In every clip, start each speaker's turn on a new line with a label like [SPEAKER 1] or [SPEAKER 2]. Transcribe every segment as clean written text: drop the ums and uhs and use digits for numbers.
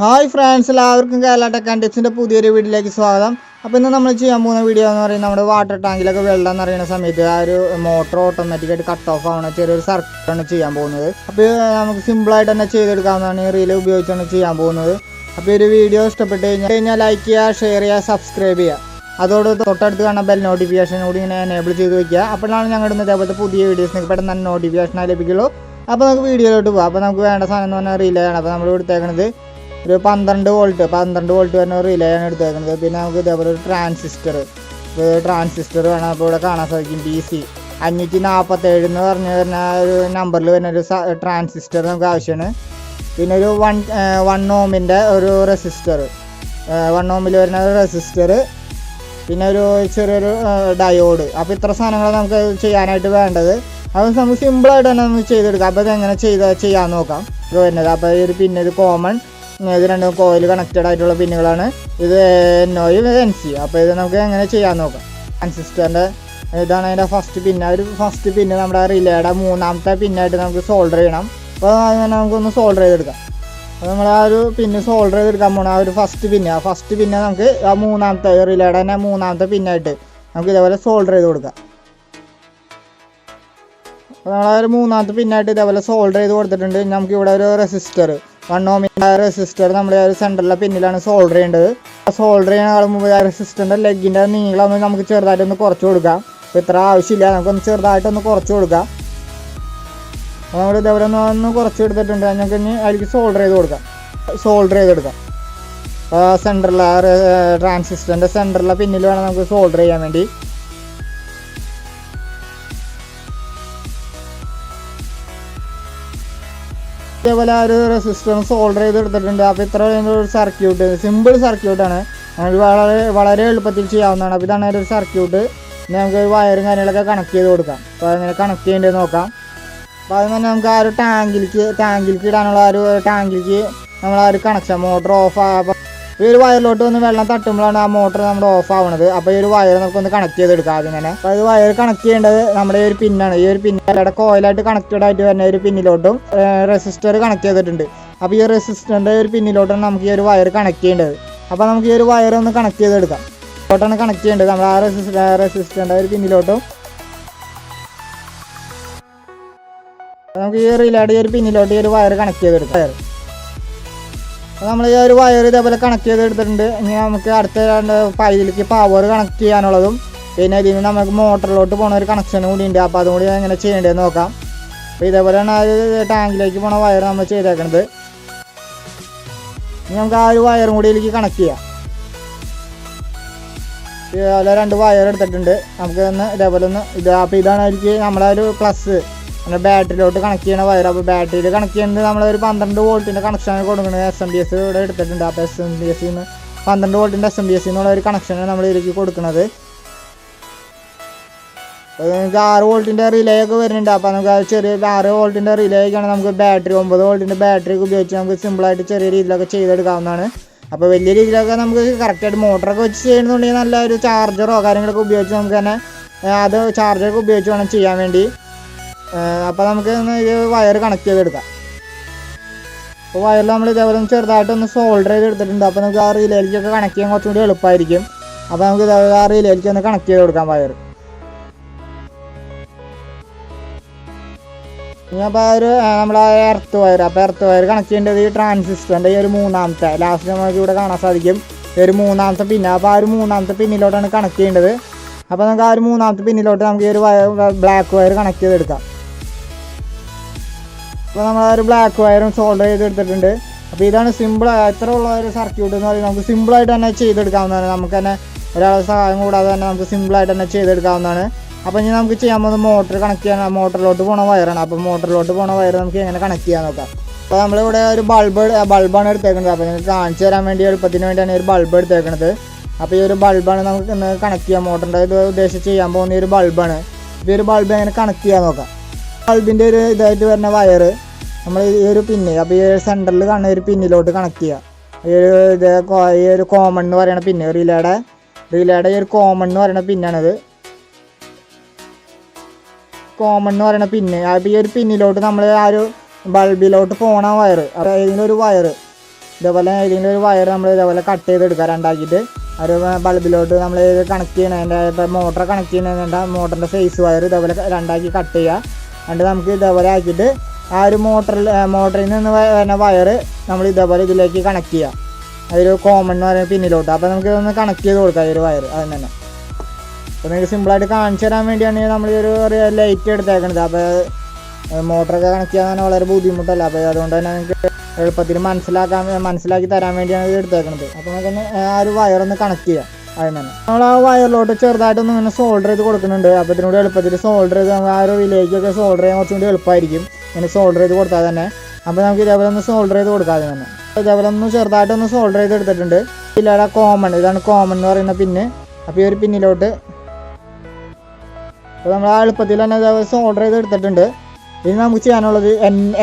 [SPEAKER 1] Hi friends, എല്ലാവർക്കും Kerala tech and ടിപ്സിൻ്റെ പുതിയൊരു വീഡിയോയിലേക്ക് സ്വാഗതം. അപ്പോൾ ഇന്ന് നമ്മൾ ചെയ്യാൻ പോകുന്ന വീഡിയോ എന്ന് പറയുന്നത് നമ്മുടെ വാട്ടർ ടാങ്കിലൊക്കെ വെള്ളം നിറയുന്ന സമയത്ത് ആ ഒരു മോട്ടർ ഓട്ടോമാറ്റിക്കായിട്ട് കട്ട് ഓഫ് ആവുന്ന ചെറിയൊരു സർക്യൂട്ടാണ് ചെയ്യാൻ പോകുന്നത്. അപ്പോൾ നമുക്ക് സിമ്പിളായിട്ട് തന്നെ ചെയ്തെടുക്കാവുന്നതാണ്, ഈ റീൽ ഉപയോഗിച്ചാണ് ചെയ്യാൻ പോകുന്നത്. അപ്പോൾ ഈ ഒരു വീഡിയോ ഇഷ്ടപ്പെട്ട് കഴിഞ്ഞാൽ ലൈക്ക് ചെയ്യുക, ഷെയർ ചെയ്യുക, സബ്സ്ക്രൈബ് ചെയ്യുക. അതോട് തൊട്ടടുത്ത് കാണുന്ന ബെൽ നോട്ടിഫിക്കേഷൻ കൂടി ഇങ്ങനെ എനേബിൾ ചെയ്ത് വയ്ക്കുക. അപ്പോഴാണ് ഞങ്ങളുടെ ഇതേപോലത്തെ പുതിയ വീഡിയോസ് നിങ്ങൾക്ക് പെട്ടെന്ന് തന്നെ നോട്ടിഫിക്കേഷൻ ലഭിക്കുള്ളൂ. അപ്പോൾ നമുക്ക് വീഡിയോയിലോട്ട് പോകാം. അപ്പോൾ നമുക്ക് വേണ്ട സാധനം എന്ന് പറഞ്ഞാൽ റിലേയാണ്. അപ്പോൾ നമ്മൾ എടുത്തേക്കുന്നത് ഒരു 12 വോൾട്ട് വരുന്ന റിലേയാണ് എടുത്തേക്കുന്നത്. പിന്നെ നമുക്ക് ഇതേപോലെ ഒരു ട്രാൻസിസ്റ്റർ വേണം. അപ്പോൾ ഇവിടെ കാണാൻ സാധിക്കും DC 547 എന്ന് പറഞ്ഞ ഒരു നമ്പറിൽ വരുന്ന ഒരു ട്രാൻസിസ്റ്റർ നമുക്ക് ആവശ്യമാണ്. പിന്നെ ഒരു 1 ഓമിൻ്റെ ഒരു റെസിസ്റ്റർ, 1 ഓമിൽ വരുന്ന ഒരു റെസിസ്റ്റർ, പിന്നെ ഒരു ചെറിയൊരു ഡയോഡ്. അപ്പോൾ ഇത്ര സാധനങ്ങൾ നമുക്ക് ചെയ്യാനായിട്ട് വേണ്ടത്. അത് നമുക്ക് സിമ്പിളായിട്ട് തന്നെ നമുക്ക് ചെയ്തെടുക്കാം. അപ്പോൾ ഇതെങ്ങനെ ചെയ്യാൻ നോക്കാം. ഇത് വരുന്നത് അപ്പോൾ ഈ ഒരു പിന്നെ ഇത് കോമൺ, ഇത് രണ്ടും കോയിൽ കണക്റ്റഡ് ആയിട്ടുള്ള പിന്നുകളാണ്. ഇത് NOയും ഇത് NC. അപ്പോൾ ഇത് നമുക്ക് എങ്ങനെ ചെയ്യാൻ നോക്കാം. ട്രാൻസിസ്റ്ററിൻ്റെ ഇതാണ് അതിൻ്റെ ഫസ്റ്റ് പിന്ന് നമ്മുടെ റിലേയുടെ 3ാമത്തെ പിന്നായിട്ട് നമുക്ക് സോൾഡർ ചെയ്യണം. അപ്പോൾ അങ്ങനെ നമുക്കൊന്ന് സോൾഡർ ചെയ്തെടുക്കാം. അപ്പോൾ നമ്മൾ ആ ഒരു പിന്ന് സോൾഡർ ചെയ്തെടുക്കാൻ പോകണം. ആ ഒരു ഫസ്റ്റ് പിന്നെ നമുക്ക് ആ 3ാമത്തെ റിലേയുടെ തന്നെ 3ാമത്തെ പിന്നായിട്ട് നമുക്ക് ഇതേപോലെ സോൾഡർ ചെയ്ത് കൊടുക്കാം. അപ്പോൾ നമ്മൾ ആ ഒരു 3ാമത്തെ പിന്നായിട്ട് ഇതേപോലെ സോൾഡർ ചെയ്ത് കൊടുത്തിട്ടുണ്ട്. നമുക്കിവിടെ ഒരു റെസിസ്റ്റർ 1 ഓമിൻ്റെ റെസിസ്റ്റർ നമ്മൾ ആ ഒരു സെൻറ്ററിലെ പിന്നിലാണ് സോൾഡർ ചെയ്യേണ്ടത്. ആ സോൾഡർ ചെയ്യുന്ന മുമ്പ് ആ റെസിസ്റ്ററിൻ്റെ ലെഗിൻ്റെ നീളം നമുക്ക് ചെറുതായിട്ടൊന്ന് കുറച്ച് കൊടുക്കാം. അപ്പോൾ ഇത്ര ആവശ്യമില്ല, നമുക്കൊന്ന് ചെറുതായിട്ടൊന്ന് കുറച്ച് കൊടുക്കാം. അപ്പോൾ നമ്മൾ ഇതേപോലെ ഒന്ന് കുറച്ച് എടുത്തിട്ടുണ്ട്. നമുക്ക് ഇനി അതിലേക്ക് സോൾഡർ ചെയ്തെടുക്കാം. അപ്പോൾ സെൻറ്ററിലെ ട്രാൻസിസ്റ്ററിൻ്റെ സെൻറ്ററിലെ പിന്നിൽ വേണം നമുക്ക് സോൾഡർ ചെയ്യാൻ വേണ്ടി. ഇതേപോലെ ആ ഒരു റെസിസ്റ്റർ സോൾഡർ ചെയ്തെടുത്തിട്ടുണ്ട്. അപ്പോൾ ഇത്ര ഒരു സർക്യൂട്ട്, സിമ്പിൾ സർക്യൂട്ടാണ്, വളരെ എളുപ്പത്തിൽ ചെയ്യാവുന്നതാണ്. അപ്പോൾ ഇതാണ് ഒരു സർക്യൂട്ട്. ഇനി നമുക്ക് വയറും കാര്യങ്ങളൊക്കെ കണക്ട് ചെയ്ത് കൊടുക്കാം. അപ്പോൾ അങ്ങനെ കണക്ട് ചെയ്യേണ്ടത് നോക്കാം. അപ്പോൾ അതിന് തന്നെ നമുക്ക് ആ ഒരു ടാങ്കിലേക്ക് ഇടാനുള്ള ആ ഒരു ടാങ്കിലേക്ക് നമ്മൾ ആ ഒരു കണക്ഷൻ മോട്ടർ ഓഫ് ഈ ഒരു വയറിലോട്ട് വന്ന് വെള്ളം തട്ടുമ്പോഴാണ് ആ മോട്ടർ നമ്മുടെ ഓഫ് ആവുന്നത്. അപ്പോൾ ഈ ഒരു വയർ നമുക്കൊന്ന് കണക്ട് ചെയ്തെടുക്കാം ആദ്യം തന്നെ. അപ്പോൾ ഇത് വയർ കണക്ട് ചെയ്യേണ്ടത് നമ്മുടെ ഈ ഒരു പിന്നാണ്. ഈ ഒരു പിന്നിലൂടെ കോയിലായിട്ട് കണക്റ്റഡ് ആയിട്ട് വരുന്ന ഒരു പിന്നിലോട്ടും റെസിസ്റ്റർ കണക്ട് ചെയ്തിട്ടുണ്ട്. അപ്പോൾ ഈ റെസിസ്റ്ററിൻ്റെ ഒരു പിന്നിലോട്ടാണ് നമുക്ക് ഈ ഒരു വയർ കണക്ട് ചെയ്യേണ്ടത്. അപ്പോൾ നമുക്ക് ഈ ഒരു വയർ ഒന്ന് കണക്ട് ചെയ്തെടുക്കാം. ഇങ്ങോട്ടാണ് കണക്ട് ചെയ്യേണ്ടത്. നമ്മൾ ആ റെസിസ്റ്ററിൻ്റെ ഒരു പിന്നിലോട്ടും നമുക്ക് ഈ റിലേയുടെ ഒരു പിന്നിലോട്ട് ഈ ഒരു വയർ കണക്ട് ചെയ്തെടുക്കാം. അപ്പോൾ നമ്മൾ ഈ ഒരു വയർ ഇതേപോലെ കണക്ട് ചെയ്തെടുത്തിട്ടുണ്ട്. ഇനി നമുക്ക് അടുത്ത പൈലേക്ക് പവർ കണക്ട് ചെയ്യാനുള്ളതും പിന്നെ ഇതിന് നമുക്ക് മോട്ടറിലോട്ട് പോകുന്ന ഒരു കണക്ഷനും കൂടി ഉണ്ട്. അപ്പോൾ അതും കൂടി എങ്ങനെ ചെയ്യേണ്ടതെന്ന് നോക്കാം. അപ്പോൾ ഇതേപോലെയാണ് ആ ഒരു ടാങ്കിലേക്ക് പോകുന്ന വയർ നമ്മൾ ചെയ്തേക്കുന്നത്. ഇനി നമുക്ക് ആ ഒരു വയറും കൂടി ഇതിലേക്ക് കണക്ട് ചെയ്യാം. ഇതേപോലെ 2 വയർ എടുത്തിട്ടുണ്ട്. നമുക്ക് ഇതേപോലെ അപ്പോൾ ഇതാണ് അതിലേക്ക് നമ്മളെ ഒരു പ്ലസ് ബാറ്ററിയിലോട്ട് കണക്ട് ചെയ്യുന്ന വയർ. അപ്പോൾ ബാറ്ററിയിൽ കണക്ട് ചെയ്യുന്നത് നമ്മളൊരു 12 വോൾട്ടിൻ്റെ കണക്ഷനാണ് കൊടുക്കുന്നത്. SMPS ഇവിടെ എടുത്തിട്ടുണ്ട്. അപ്പോൾ SMPS 12 വോൾട്ടിൻ്റെ SMPS എന്നുള്ള ഒരു കണക്ഷനാണ് നമ്മൾ ഇതിലേക്ക് കൊടുക്കുന്നത്. അപ്പോൾ നമുക്ക് 6 വോൾട്ടിൻ്റെ റിലേ ഒക്കെ വരുന്നുണ്ട്. അപ്പോൾ നമുക്ക് ചെറിയ 6 വോൾട്ടിൻ്റെ റിലേക്കാണ് നമുക്ക് ബാറ്ററി 9 വോൾട്ടിൻ്റെ ബാറ്ററി ഒക്കെ ഉപയോഗിച്ച് നമുക്ക് സിമ്പിളായിട്ട് ചെറിയ രീതിയിലൊക്കെ ചെയ്തെടുക്കാവുന്നതാണ്. അപ്പോൾ വലിയ രീതിയിലൊക്കെ നമുക്ക് കറക്റ്റായിട്ട് മോട്ടറൊക്കെ വെച്ച് ചെയ്യുന്നുണ്ടെങ്കിൽ നല്ലൊരു ചാർജറോ കാര്യങ്ങളൊക്കെ ഉപയോഗിച്ച് നമുക്ക് തന്നെ അത് ചാർജറൊക്കെ ഉപയോഗിച്ച് വേണം ചെയ്യാൻ വേണ്ടി. അപ്പോൾ നമുക്ക് ഇത് വയർ കണക്ട് ചെയ്തെടുക്കാം. അപ്പോൾ വയറിൽ നമ്മൾ ഇതേപോലെ ചെറുതായിട്ടൊന്ന് സോൾഡർ ചെയ്തെടുത്തിട്ടുണ്ട്. അപ്പോൾ നമുക്ക് ആ റിലേയിലേക്കൊക്കെ കണക്ട് ചെയ്യാൻ കുറച്ചും കൂടി എളുപ്പമായിരിക്കും. അപ്പോൾ നമുക്ക് ഇതേപോലെ ആ റിലേയിലേക്ക് ഒന്ന് കണക്ട് ചെയ്ത് കൊടുക്കാം വയർ. ഇനി അപ്പോൾ ആ ഒരു നമ്മൾ ആ എർത്ത് വയർ കണക്ട് ചെയ്യേണ്ടത് ഈ ട്രാൻസിസ്റ്ററിൻ്റെ ഈ ഒരു 3ാമത്തെ ലാസ്റ്റ് നമുക്ക് ഇവിടെ കാണാൻ സാധിക്കും ഈ ഒരു 3ാമത്തെ പിന്ന്. അപ്പോൾ ആ ഒരു 3ാമത്തെ പിന്നിലോട്ടാണ് കണക്ട് ചെയ്യേണ്ടത്. അപ്പോൾ നമുക്ക് ആ ഒരു 3ാമത്തെ പിന്നിലോട്ട് നമുക്ക് ഈ ഒരു ബ്ലാക്ക് വയർ കണക്ട് ചെയ്തെടുക്കാം. അപ്പോൾ നമ്മൾ ആ ഒരു ബ്ലാക്ക് വയറും സോൾഡർ ചെയ്തെടുത്തിട്ടുണ്ട്. അപ്പോൾ ഇതാണ് സിമ്പിൾ എത്ര ഉള്ള ഒരു സർക്യൂട്ട് എന്ന് പറയുന്നത്. നമുക്ക് സിമ്പിളായിട്ട് തന്നെ ചെയ്തെടുക്കാവുന്നതാണ്. നമുക്ക് തന്നെ ഒരാളുടെ സഹായം കൂടാതെ തന്നെ നമുക്ക് സിമ്പിളായിട്ട് തന്നെ ചെയ്തെടുക്കാവുന്നതാണ്. അപ്പോൾ ഇനി നമുക്ക് ചെയ്യാൻ പോകുന്നത് മോട്ടർ കണക്ട് ചെയ്യാൻ മോട്ടറിലോട്ട് പോകുന്ന വയറാണ്. അപ്പോൾ മോട്ടറിലോട്ട് പോകുന്ന വയർ നമുക്ക് എങ്ങനെ കണക്ട് ചെയ്യാൻ നോക്കാം. അപ്പോൾ നമ്മളിവിടെ ഒരു ബൾബാണ് എടുത്തേക്കുന്നത്. അപ്പോൾ നിങ്ങൾക്ക് കാണിച്ചു തരാൻ വേണ്ടി എളുപ്പത്തിന് വേണ്ടിയാണ് ഒരു ബൾബ് എടുത്തേക്കുന്നത്. അപ്പോൾ ഈ ഒരു ബൾബാണ് നമുക്ക് ഇന്ന് കണക്ട് ചെയ്യാം. മോട്ടറിൻ്റെ ഇത് ഉദ്ദേശിച്ച് ചെയ്യാൻ പോകുന്ന ഈ ഒരു ബൾബാണ്. ഈ ഒരു ബൾബ് എങ്ങനെ കണക്ട് ചെയ്യാൻ നോക്കാം. ബൾബിൻ്റെ ഒരു ഇതായിട്ട് വരുന്ന വയർ നമ്മൾ ഈ ഒരു പിന്ന്, അപ്പോൾ ഈ സെൻറ്ററിൽ കാണുന്ന ഒരു പിന്നിലോട്ട് കണക്ട് ചെയ്യുക. ഈ ഒരു കോമൺ എന്ന് പറയുന്ന പിന്ന് റിലേയുടെ ഈ ഒരു കോമൺ എന്ന് പറയുന്ന പിന്നാണിത്. കോമൺ എന്ന് പറയുന്ന പിന്ന്. അപ്പോൾ ഈ ഒരു പിന്നിലോട്ട് നമ്മൾ ആ ഒരു ബൾബിലോട്ട് പോകണ വയർ, ഇതിനൊരു വയർ ഇതേപോലെ ഇതിൻ്റെ ഒരു വയർ നമ്മൾ ഇതേപോലെ കട്ട് ചെയ്തെടുക്കുക രണ്ടാക്കിയിട്ട് ഒരു ബൾബിലോട്ട് നമ്മൾ കണക്ട് ചെയ്യണതിൻ്റെ ഇപ്പോൾ മോട്ടർ കണക്ട് ചെയ്യുന്നതിൻ്റെ മോട്ടറിൻ്റെ ഫേസ് വയർ ഇതേപോലെ രണ്ടാക്കി കട്ട് ചെയ്യുക. എന്നിട്ട് നമുക്ക് ഇതേപോലെ ആക്കിയിട്ട് ആ ഒരു മോട്ടറിൽ നിന്ന് വരുന്ന വയർ നമ്മൾ ഇതേപോലെ ഇതിലേക്ക് കണക്ട് ചെയ്യുക. അതൊരു കോമൺ എന്ന് പറയുന്ന പിന്നിലോട്ട്. അപ്പോൾ നമുക്ക് ഇതൊന്ന് കണക്ട് ചെയ്ത് കൊടുക്കാം ഈ ഒരു വയർ അതിന് തന്നെ. അപ്പോൾ നിങ്ങൾക്ക് സിമ്പിളായിട്ട് കാണിച്ചു തരാൻ വേണ്ടിയാണ് നമ്മൾ ഈ ഒരു ലൈറ്റ് എടുത്തേക്കണത്. അപ്പോൾ മോട്ടറൊക്കെ കണക്ട് ചെയ്യാൻ തന്നെ വളരെ ബുദ്ധിമുട്ടല്ല. അപ്പോൾ അതുകൊണ്ട് തന്നെ നിങ്ങൾക്ക് എളുപ്പത്തിൽ മനസ്സിലാക്കി തരാൻ വേണ്ടിയാണ് ഇത് എടുത്തേക്കണത്. അപ്പോൾ നമുക്കൊന്ന് ആ ഒരു വയറൊന്ന് കണക്ട് ചെയ്യാം അതിന് തന്നെ. നമ്മൾ ആ വയറിലോട്ട് ചെറുതായിട്ടൊന്ന് ഇങ്ങനെ സോൾഡർ ചെയ്ത് കൊടുക്കുന്നുണ്ട്. അപ്പോൾ ഇതിനോട് എളുപ്പത്തിൽ സോൾഡർ ചെയ്ത് ആ ഒരു റിലേക്കൊക്കെ സോൾഡർ ചെയ്യാൻ കുറച്ചും കൂടി എളുപ്പമായിരിക്കും ഇങ്ങനെ സോൾഡർ ചെയ്ത് കൊടുത്താൽ തന്നെ. അപ്പോൾ നമുക്ക് ഇതേപോലെ ഒന്ന് സോൾഡർ ചെയ്ത് കൊടുക്കാം അതിന് തന്നെ. ഇതേപോലെ ഒന്ന് ചെറുതായിട്ടൊന്ന് സോൾഡർ ചെയ്ത് എടുത്തിട്ടുണ്ട്. ഇല്ലാതെ ഇതാണ് കോമൺ എന്ന് പറയുന്ന പിന്ന്. അപ്പോൾ ഈ ഒരു പിന്നിലോട്ട് അപ്പോൾ നമ്മൾ ആ എളുപ്പത്തിൽ തന്നെ ഇതേപോലെ സോൾഡർ ചെയ്ത് എടുത്തിട്ടുണ്ട്. ഇനി നമുക്ക് ചെയ്യാനുള്ളത്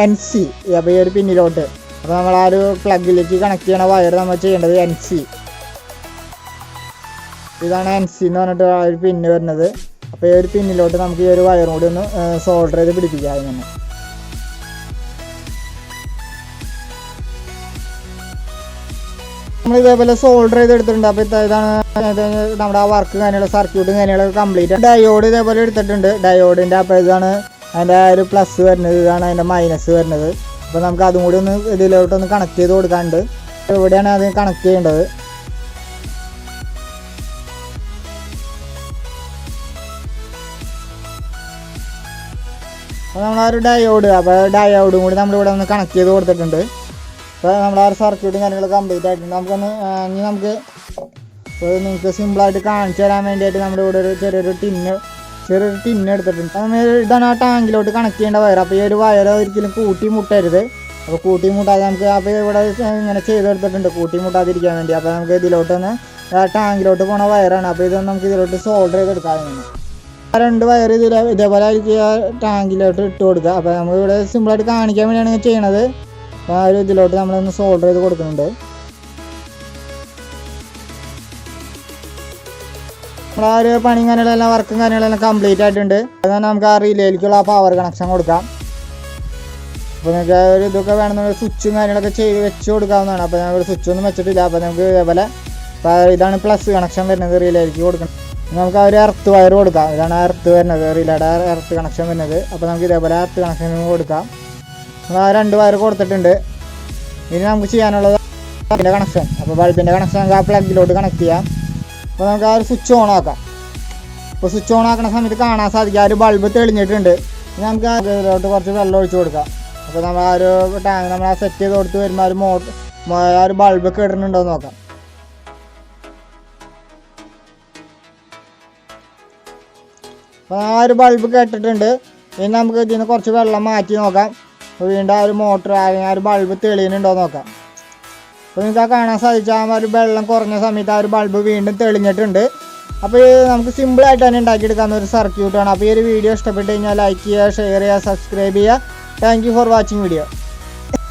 [SPEAKER 1] NC. അപ്പോൾ ഈ ഒരു പിന്നിലോട്ട് അപ്പോൾ നമ്മൾ ആ ഒരു പ്ലഗിലേക്ക് കണക്ട് ചെയ്യണ വയർ നമ്മൾ ചെയ്യേണ്ടത് NC. ഇതാണ് NC എന്ന് പറഞ്ഞിട്ട് ആ ഒരു പിന്ന് വരുന്നത്. അപ്പോൾ ഈ ഒരു പിന്നിലോട്ട് നമുക്ക് ഈ ഒരു വയറും കൂടി ഒന്ന് സോൾഡർ ചെയ്ത് പിടിപ്പിക്കാം അതിന് തന്നെ. നമ്മൾ ഇതേപോലെ സോൾഡർ ചെയ്ത് എടുത്തിട്ടുണ്ട്. അപ്പോൾ ഇതാണ് നമ്മുടെ ആ വർക്ക് കാര്യങ്ങൾ സർക്യൂട്ടും കാര്യങ്ങളൊക്കെ കംപ്ലീറ്റ്. ഡയോഡ് ഇതേപോലെ എടുത്തിട്ടുണ്ട്. ഡയോഡിൻ്റെ അപ്പോൾ ഇതാണ് അതിൻ്റെ ആ ഒരു പ്ലസ് വരുന്നത്, ഇതാണ് അതിൻ്റെ മൈനസ് വരുന്നത്. അപ്പോൾ നമുക്ക് അതും കൂടി ഒന്ന് ഇതിലോട്ടൊന്ന് കണക്ട് ചെയ്ത് കൊടുക്കാനുണ്ട്. ഇവിടെയാണ് അത് കണക്ട് ചെയ്യേണ്ടത്. അപ്പോൾ നമ്മൾ ആ ഒരു ഡയോഡും കൂടി നമ്മളിവിടെ ഒന്ന് കണക്ട് ചെയ്ത് കൊടുത്തിട്ടുണ്ട്. അപ്പോൾ നമ്മുടെ ആ ഒരു സർക്യൂട്ടും കാര്യങ്ങളൊക്കെ കംപ്ലീറ്റ് ആയിട്ടുണ്ട്. ഇനി നമുക്ക് നിങ്ങൾക്ക് സിമ്പിളായിട്ട് കാണിച്ചു തരാൻ വേണ്ടിയിട്ട് നമ്മുടെ ഇവിടെ ഒരു ചെറിയൊരു ടിന്ന് എടുത്തിട്ടുണ്ട്. ഇതാണ് ആ ടാങ്കിലോട്ട് കണക്ട് ചെയ്യേണ്ട വയർ. അപ്പോൾ ഈ ഒരു വയർ ഒരിക്കലും കൂട്ടി മുട്ടരുത്. അപ്പോൾ കൂട്ടി മുട്ടാതെ നമുക്ക് അപ്പോൾ ഇവിടെ ഇങ്ങനെ ചെയ്തെടുത്തിട്ടുണ്ട് കൂട്ടി മുട്ടാതിരിക്കാൻ വേണ്ടി. അപ്പോൾ നമുക്ക് ഇതിലോട്ടൊന്ന് ടാങ്കിലോട്ട് പോണ വയറാണ്. അപ്പോൾ ഇതൊന്ന് നമുക്ക് ഇതിലോട്ട് സോൾഡർ ചെയ്തെടുക്കാവുന്നതാണ്. ആ 2 വയർ ഇതേപോലെ ആയിരിക്കും ആ ടാങ്കിലോട്ട് ഇട്ട് കൊടുക്കുക. അപ്പോൾ നമുക്ക് ഇവിടെ സിമ്പിളായിട്ട് കാണിക്കാൻ വേണ്ടിയാണ് ചെയ്യണത്. അപ്പോൾ ആ ഒരു ഇതിലോട്ട് നമ്മളൊന്ന് സോൾഡർ ചെയ്ത് കൊടുക്കുന്നുണ്ട്. നമ്മൾ ആ ഒരു പണിയും കാര്യങ്ങളെല്ലാം വർക്കും കാര്യങ്ങളെല്ലാം കംപ്ലീറ്റ് ആയിട്ടുണ്ട്. അതുകൊണ്ട് നമുക്ക് ആ റിലേയിലേക്കുള്ള ആ പവർ കണക്ഷൻ കൊടുക്കാം. അപ്പോൾ നിങ്ങൾക്ക് ഒരു ഇതൊക്കെ വേണമെന്നുള്ള സ്വിച്ചും കാര്യങ്ങളൊക്കെ വെച്ച് കൊടുക്കാവുന്നതാണ്. അപ്പോൾ ഞാൻ ഒരു സ്വിച്ചൊന്നും വെച്ചിട്ടില്ല. അപ്പോൾ നമുക്ക് ഇതേപോലെ ഇതാണ് പ്ലസ് കണക്ഷൻ വരുന്നത് റിലേയിലേക്ക് കൊടുക്കണം. നമുക്ക് ആ ഒരു എർത്ത് വയർ കൊടുക്കാം. ഇതാണ് എർത്ത് വരുന്നത്, റിലേയുടെ എർത്ത് കണക്ഷൻ വരുന്നത്. അപ്പോൾ നമുക്ക് ഇതേപോലെ എർത്ത് കണക്ഷൻ കൊടുക്കാം. നമ്മൾ ആ 2 വയർ കൊടുത്തിട്ടുണ്ട്. ഇനി നമുക്ക് ചെയ്യാനുള്ളത് ബൾബിൻ്റെ കണക്ഷൻ. അപ്പോൾ ബൾബിൻ്റെ കണക്ഷൻ നമുക്ക് ആ പ്ലഗിലോട്ട് കണക്ട് ചെയ്യാം. അപ്പോൾ നമുക്ക് ആ ഒരു സ്വിച്ച് ഓൺ ആക്കാം. അപ്പോൾ സ്വിച്ച് ഓൺ ആക്കുന്ന സമയത്ത് കാണാൻ സാധിക്കും ആ ഒരു ബൾബ് തെളിഞ്ഞിട്ടുണ്ട്. ഇനി നമുക്ക് അതിലോട്ട് കുറച്ച് വെള്ളം ഒഴിച്ച് കൊടുക്കാം. അപ്പോൾ നമ്മൾ ആ ഒരു ടാങ്ക് നമ്മൾ ആ സെറ്റ് ചെയ്ത് കൊടുത്ത് വരുമ്പോൾ ആ ഒരു ബൾബ് കേടുന്നുണ്ടോ എന്ന് നോക്കാം. അപ്പോൾ ആ ഒരു ബൾബ് കേട്ടിട്ടുണ്ട്. ഇനി നമുക്ക് ഇതിൽ നിന്ന് കുറച്ച് വെള്ളം മാറ്റി നോക്കാം. വീണ്ടും ആ ഒരു മോട്ടർ അല്ലെങ്കിൽ ആ ഒരു ബൾബ് തെളിയുന്നുണ്ടോ എന്ന് നോക്കാം. അപ്പോൾ നിങ്ങൾക്ക് ആ കാണാൻ സാധിച്ചാൽ ആ ഒരു വെള്ളം കുറഞ്ഞ സമയത്ത് ആ ഒരു ബൾബ് വീണ്ടും തെളിഞ്ഞിട്ടുണ്ട്. അപ്പോൾ നമുക്ക് സിമ്പിളായിട്ട് തന്നെ ഉണ്ടാക്കിയെടുക്കാവുന്ന ഒരു സർക്യൂട്ടാണ്. അപ്പോൾ ഈ ഒരു വീഡിയോ ഇഷ്ടപ്പെട്ട് കഴിഞ്ഞാൽ ലൈക്ക് ചെയ്യുക, ഷെയർ ചെയ്യുക, സബ്സ്ക്രൈബ് ചെയ്യുക. Thank you for watching video.